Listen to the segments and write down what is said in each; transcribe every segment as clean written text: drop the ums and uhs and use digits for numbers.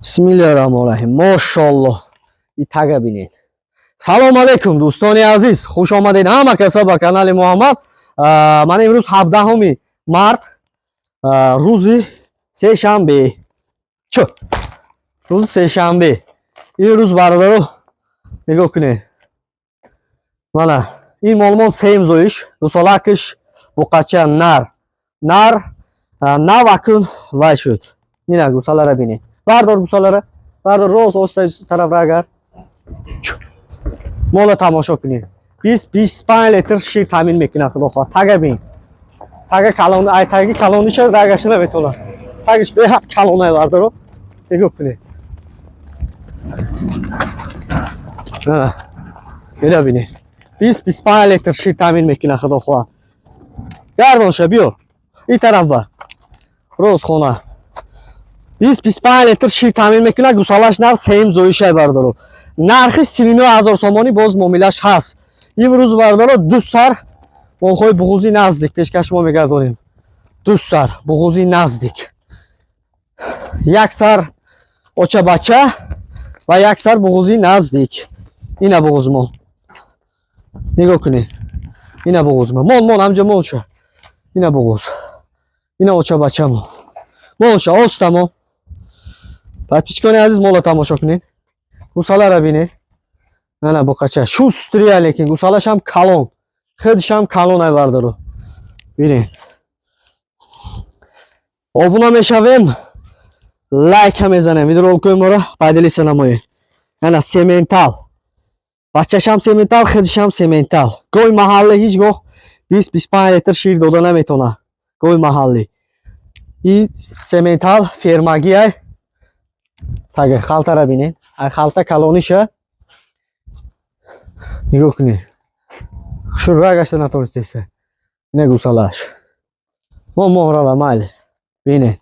Bismillahirrahmanirrahim. Mashallah. Itaga binin. Salom alaykum do'stoni aziz. Xush omaded hamma kasa ba kanali Muhammad. Mana imroz 17 mart rozi seshanbe. Chu. Rozi seshanbe. این روز برادر رو نگاه کنید. mana این مالمون سیم زویش دو سالکش بقچه نر وکن وای شد. اینه گوساله بینید. بردار گوساله بردار روز اوست طرف را گر. مال تماشا کنید. 20-25 لیتر شیر تامین میکنه خدا خواهد. تگه بین. تگه کلون ای تگه کلونی چه درگش نمیتونه. تگش به حد کلونه بردار رو نگاه کنید. اینه بینید. 20-25 لیتر شیر تامین میکنه خدا خواهد. گردون شه بیار. این طرف با روز خونه 20-25 لیتر شیر تامین میکنه. گوسالش نر سیم زویشه بردارو. نرخی 39,000 سومانی باز معاملش هست. امروز بردارو دو سر مونخوی بغوزی نزدیک پیشکش ما میگردونیم. دو سر بغوزی نزدیک. یک سر اوچه بچه و یک سر بغوزی نزدیک. اینه بغوز ما. نگاه کنی. اینه بغوز ما. مون همجا مون شه. اینه بغوز. اینه اوچه بچه ما. مون شه آسته ما. بعد پیچکانی عزیز مولا تماشا کنین. گوساله را بینید. نه بقچه شوستریه لیکن گوسالش هم کلون. خودش هم کلون ای بردارو. بینید. آبونه میشویم. لایک هم میزنیم. ویدیو رو کنیم ما را پایدلی سنمایی. نه سیمنتال. بچه‌ش هم سیمنتال خودش هم سیمنتال. گوی محله هیچ گاه 20-25 لیتر شیر داده نمیتونه. گوی محله. این سیمنتال فرماگی تاگه خالتا را بینید. ای خالتا کلونیشه. نگاه کنید. شروع گشته نتونسته. اینه گوسالش. ما را مایل. بینید.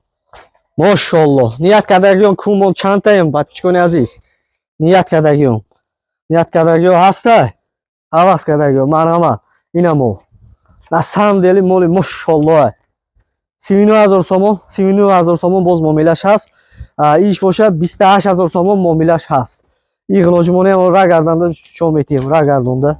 ماشاءالله. نیت کردگیون کومون چند تایم بچه‌کانی عزیز. نیت کردگیون. نیت کردگیون هسته. حواس کردگیون. مرحمت. اینه مو. نسام دلی مولی ماشاءالله. 39,000 سومون. 39,000 سومون باز معاملش هست. ایش باشه 28,000 سومون معاملش هست. این غلاجمونه را گردنده شما میتیم. را گردنده.